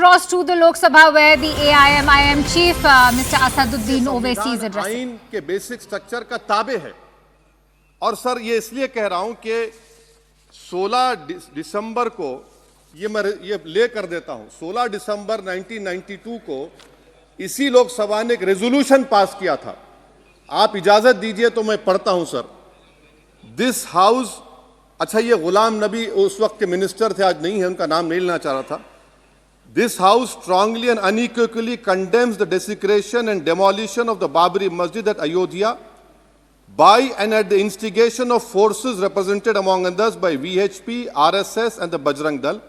across to the Lok Sabha where the AIMIM chief, Mr. Asaduddin Owaisi is addressing. आइन के basic structure का ताबे है। और सर ये इसलिए कह रहा हूं कि 16 दिसंबर को ये ले कर देता हूं, 16 दिसंबर 1992 को इसी लोकसभा ने एक रेजोल्यूशन पास किया था। आप इजाजत दीजिए तो मैं पढ़ता हूं सर। दिस हाउस, अच्छा ये गुलाम नबी उस वक्त के मिनिस्टर थे, आज नहीं है, उनका नाम नहीं लेना चाह रहा था। This house strongly and unequivocally condemns the desecration and demolition of the Babri Masjid at Ayodhya by and at the instigation of forces represented among others by VHP, RSS and the Bajrang Dal,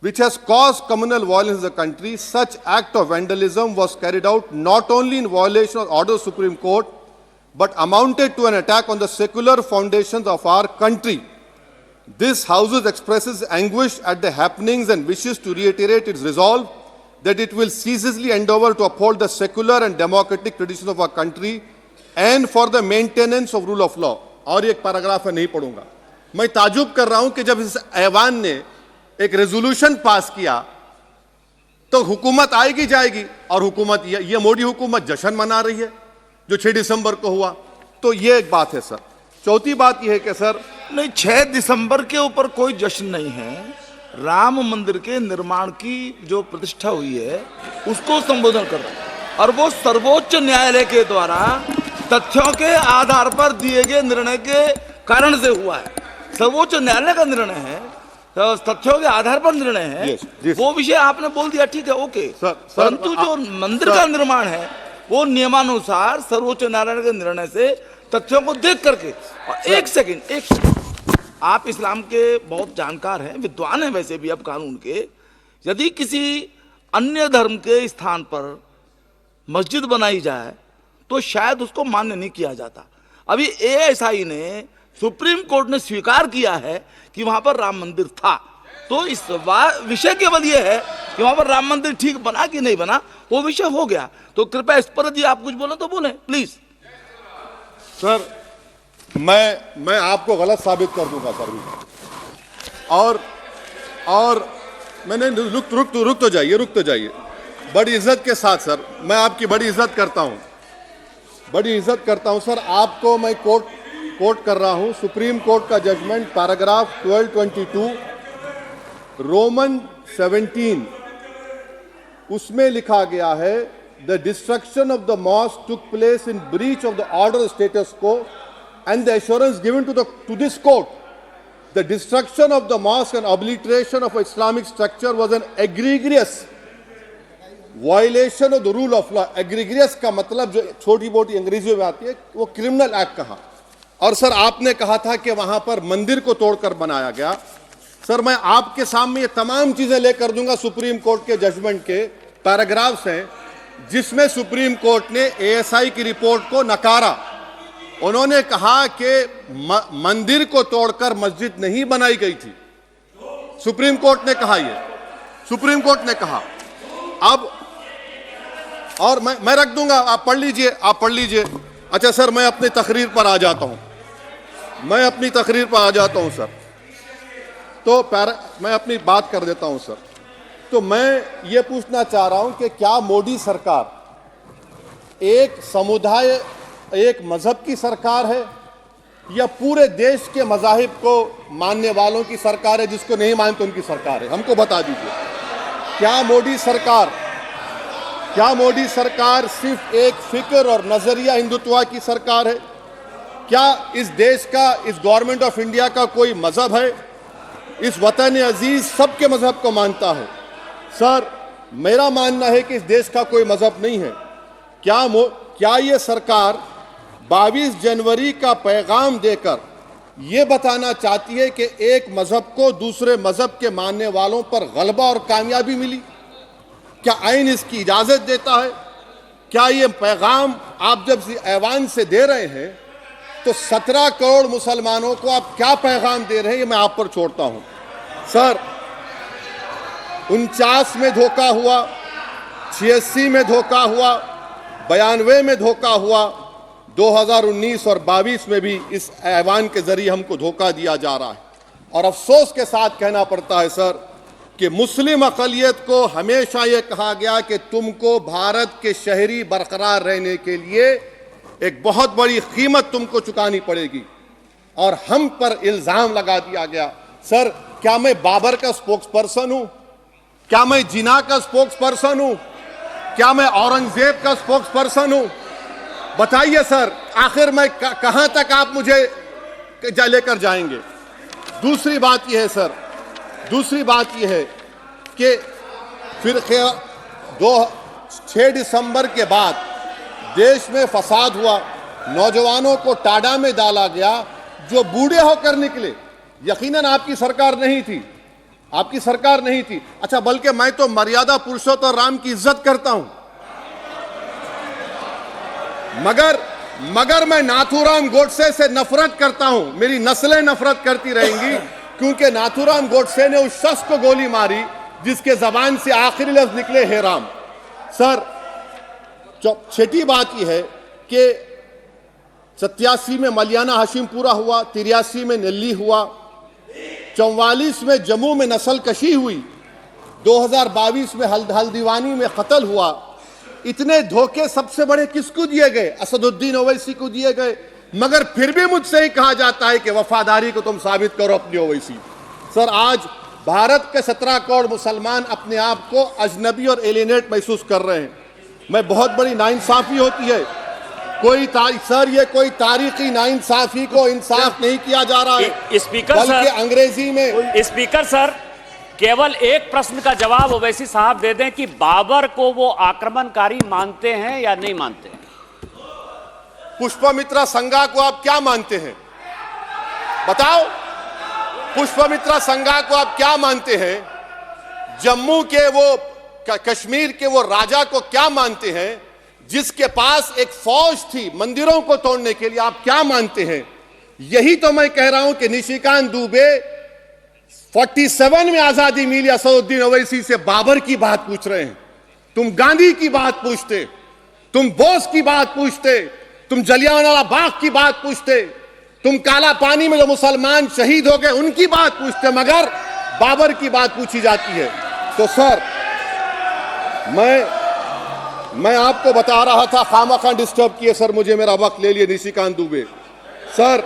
which has caused communal violence in the country. Such act of vandalism was carried out not only in violation of order of Supreme Court, but amounted to an attack on the secular foundations of our country. This House expresses anguish at the happenings and wishes to reiterate its resolve that it will ceaselessly endeavor to uphold the secular and democratic traditions of our country and for the maintenance of rule of law. और एक paragraph है, नहीं पढ़ूंगा। मैं ताजुब कर रहा हूं कि जब इस ऐवान ने एक रेजोल्यूशन पास किया तो हुकूमत आएगी जाएगी, और हुकूमत ये मोदी हुकूमत जश्न मना रही है जो 6 दिसंबर को हुआ। तो ये एक बात है सर। चौथी बात यह है कि सर नहीं, 6 दिसंबर के ऊपर कोई जश्न नहीं है। राम मंदिर के निर्माण की जो प्रतिष्ठा हुई है उसको संबोधन कर रहा है, और वो सर्वोच्च न्यायालय के द्वारा तथ्यों के आधार पर दिए गए निर्णय के कारण से हुआ है। सर्वोच्च न्यायालय का निर्णय है, तो तथ्यों के आधार पर निर्णय है। वो विषय आपने बोल दिया, ठीक है, ओके। परंतु जो मंदिर का निर्माण है वो नियमानुसार सर्वोच्च न्यायालय के निर्णय से तथ्यों को देख करके। और एक सेकंड, आप इस्लाम के बहुत जानकार हैं, विद्वान हैं वैसे भी अब कानून के। यदि किसी अन्य धर्म के स्थान पर मस्जिद बनाई जाए तो शायद उसको मान्य नहीं किया जाता। अभी एएसआई ने, सुप्रीम कोर्ट ने स्वीकार किया है कि वहां पर राम मंदिर था। तो इस विषय केवल यह है कि वहां पर राम मंदिर ठीक बना कि नहीं बना, वो विषय हो गया। तो कृपया इस पर यदि आप कुछ बोले तो बोलें प्लीज। सर मैं आपको गलत साबित कर दूंगा सर। और मैंने रुक तो जाइए बड़ी इज्जत के साथ सर, मैं आपकी बड़ी इज्जत करता हूं सर। आपको मैं कोट कर रहा हूं सुप्रीम कोर्ट का जजमेंट, पैराग्राफ 1222 रोमन 17, उसमें लिखा गया है the destruction of the mosque took place in breach of the order of status quo and the assurance given to this court. The destruction of the mosque and obliteration of Islamic structure was an egregious violation of the rule of law. Egregious का मतलब जो छोटी मोटी अंग्रेजी में आती है वो क्रिमिनल एक्ट कहा। और सर आपने कहा था कि वहां पर मंदिर को तोड़कर बनाया गया। सर मैं आपके सामने ये तमाम चीजें लेकर दूंगा, सुप्रीम कोर्ट के जजमेंट के पैराग्राफ्स हैं जिसमें सुप्रीम कोर्ट ने एएसआई की रिपोर्ट को नकारा। उन्होंने कहा कि मंदिर को तोड़कर मस्जिद नहीं बनाई गई थी। सुप्रीम कोर्ट ने कहा, सुप्रीम कोर्ट ने कहा। अब और मैं रख दूंगा, आप पढ़ लीजिए। अच्छा सर, मैं अपनी तकरीर पर आ जाता हूं सर। तो मैं अपनी बात कर देता हूं सर। तो मैं ये पूछना चाह रहा हूं कि क्या मोदी सरकार एक समुदाय, एक मजहब की सरकार है या पूरे देश के मजाहिब को मानने वालों की सरकार है? जिसको नहीं मानते उनकी सरकार है? हमको बता दीजिए। क्या मोदी सरकार सिर्फ एक फिक्र और नजरिया हिंदुत्व की सरकार है? क्या इस देश का, इस गवर्नमेंट ऑफ इंडिया का कोई मजहब है? इस वतन अजीज सबके मजहब को मानता है। सर मेरा मानना है कि इस देश का कोई मजहब नहीं है। क्या ये सरकार 22 जनवरी का पैगाम देकर यह बताना चाहती है कि एक मजहब को दूसरे मजहब के मानने वालों पर गलबा और कामयाबी मिली? क्या आइन इसकी इजाजत देता है? क्या ये पैगाम आप जब ऐवान से दे रहे हैं तो 17 करोड़ मुसलमानों को आप क्या पैगाम दे रहे हैं? ये मैं आप पर छोड़ता हूं सर। 49 में धोखा हुआ, 86 में धोखा हुआ, 92 में धोखा हुआ, 2019 और 22 में भी इस ऐवान के जरिए हमको धोखा दिया जा रहा है। और अफसोस के साथ कहना पड़ता है सर कि मुस्लिम अक़लियत को हमेशा यह कहा गया कि तुमको भारत के शहरी बरकरार रहने के लिए एक बहुत बड़ी कीमत तुमको चुकानी पड़ेगी, और हम पर इल्जाम लगा दिया गया। सर, क्या मैं बाबर का स्पोक्स पर्सन हूं? क्या मैं जिना का स्पोक्स पर्सन हूं? क्या मैं औरंगजेब का स्पोक्स पर्सन हूं? बताइए सर, आखिर मैं कहां तक आप मुझे लेकर जाएंगे? दूसरी बात यह है सर, दूसरी बात यह है कि फिर 6 दिसंबर के बाद देश में फसाद हुआ, नौजवानों को टाडा में डाला गया जो बूढ़े होकर निकले। यकीनन आपकी सरकार नहीं थी, आपकी सरकार नहीं थी। अच्छा, बल्कि मैं तो मर्यादा पुरुषोत्तम राम की इज्जत करता हूं, मगर मैं नाथूराम गोडसे से नफरत करता हूं। मेरी नस्लें नफरत करती रहेंगी, क्योंकि नाथूराम गोडसे ने उस शख्स को गोली मारी जिसके जबान से आखिरी लफ्ज निकले हे राम। सर, छठी बात यह है कि 87 में मलियाना हाशिमपुरा हुआ, 83 में नेल्ली हुआ, 44 में जम्मू में नस्ल कशी हुई, 2022 में हल्दीवानी में कत्ल हुआ। इतने धोखे सबसे बड़े किसको दिए गए? असदुद्दीन ओवैसी को दिए गए। मगर फिर भी मुझसे ही कहा जाता है कि वफादारी को तुम साबित करो अपनी ओवैसी। सर, आज भारत के 17 करोड़ मुसलमान अपने आप को अजनबी और एलिनेट महसूस कर रहे हैं। मैं बहुत बड़ी नाइंसाफी होती है, सर ये कोई तारीखी नाइंसाफी को इंसाफ नहीं किया जा रहा है। स्पीकर बल्कि सर, अंग्रेजी में स्पीकर सर, केवल एक प्रश्न का जवाब ओवैसी साहब दे दें कि बाबर को वो आक्रमणकारी मानते हैं या नहीं मानते हैं? पुष्पमित्रा संघा को आप क्या मानते हैं? बताओ, पुष्पमित्रा संघा को आप क्या मानते हैं? जम्मू के वो कश्मीर के वो राजा को क्या मानते हैं जिसके पास एक फौज थी मंदिरों को तोड़ने के लिए? आप क्या मानते हैं? यही तो मैं कह रहा हूं कि निशिकांत दुबे 47 में आजादी मिली, असदुद्दीन ओवैसी से बाबर की बात पूछ रहे हैं। तुम गांधी की बात पूछते, तुम बोस की बात पूछते, तुम जलियांवाला बाग की बात पूछते, तुम काला पानी में जो मुसलमान शहीद हो गए उनकी बात पूछते, मगर बाबर की बात पूछी जाती है। तो सर, मैं आपको बता रहा था, खामखा डिस्टर्ब किए सर, मुझे मेरा वक्त ले लिए निशिकांत दुबे। सर,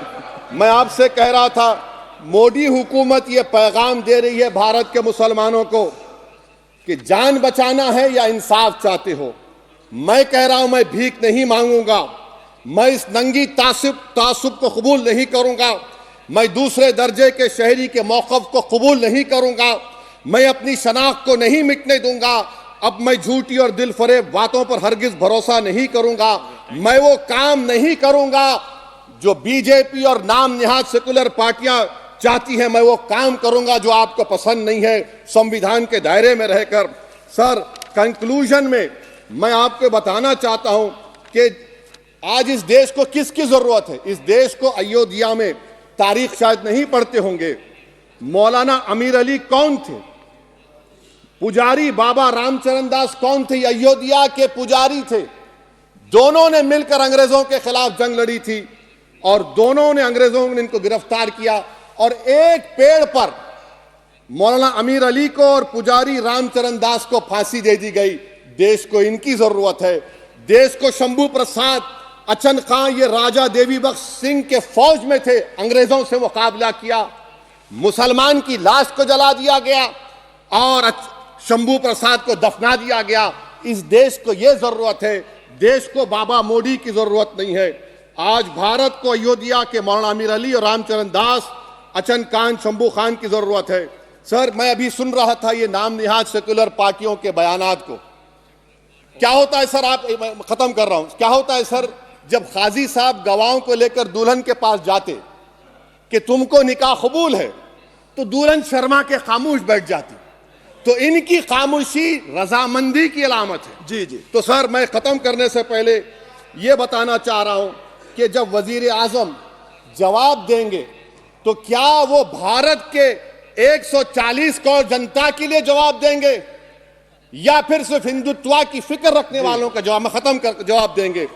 मैं आपसे कह रहा था, मोदी हुकूमत ये पैगाम दे रही है भारत के मुसलमानों को कि जान बचाना है या इंसाफ चाहते हो। मैं कह रहा हूं, मैं भीख नहीं मांगूंगा, मैं इस नंगी तासुब को कबूल नहीं करूंगा, मैं दूसरे दर्जे के शहरी के मौक़िफ़ को कबूल नहीं करूंगा, मैं अपनी शनाख्त को नहीं मिटने दूंगा। अब मैं झूठी और दिल फरेब बातों पर हरगिज भरोसा नहीं करूंगा। मैं वो काम नहीं करूंगा जो बीजेपी और नाम निहाद सेकुलर पार्टियां चाहती हैं। मैं वो काम करूंगा जो आपको पसंद नहीं है, संविधान के दायरे में रहकर। सर, कंक्लूजन में मैं आपको बताना चाहता हूं कि आज इस देश को किसकी जरूरत है? इस देश को अयोध्या में, तारीख शायद नहीं पढ़ते होंगे, मौलाना अमीर अली कौन थे? पुजारी बाबा रामचरण दास कौन थे? अयोध्या के पुजारी थे। दोनों ने मिलकर अंग्रेजों के खिलाफ जंग लड़ी थी और दोनों ने, अंग्रेजों ने इनको गिरफ्तार किया और एक पेड़ पर मौलाना अमीर अली को और पुजारी रामचरण दास को फांसी दे दी गई। देश को इनकी जरूरत है। देश को शंभू प्रसाद, अचन खां, ये राजा देवी बख्श सिंह के फौज में थे, अंग्रेजों से मुकाबला किया, मुसलमान की लाश को जला दिया गया और शंभू प्रसाद को दफना दिया गया। इस देश को यह जरूरत है, देश को बाबा मोदी की जरूरत नहीं है। आज भारत को अयोध्या के मौलाना अमीर अली और रामचरण दास, अचन खान, शंभू खान की जरूरत है। सर, मैं अभी सुन रहा था ये नाम निहाद सेकुलर पार्टियों के बयानात को। क्या होता है सर, आप, खत्म कर रहा हूं, क्या होता है सर, जब काजी साहब गवाहों को लेकर दुल्हन के पास जाते कि तुमको निकाह कबूल है, तो दुल्हन शर्मा के खामोश बैठ जाती। तो इनकी खामोशी रजामंदी की अलामत है। जी जी। तो सर, मैं खत्म करने से पहले यह बताना चाह रहा हूं कि जब वजीर आजम जवाब देंगे तो क्या वो भारत के 140 करोड़ जनता के लिए जवाब देंगे या फिर सिर्फ हिंदुत्व की फिक्र रखने वालों का जवाब, मैं खत्म कर जवाब देंगे?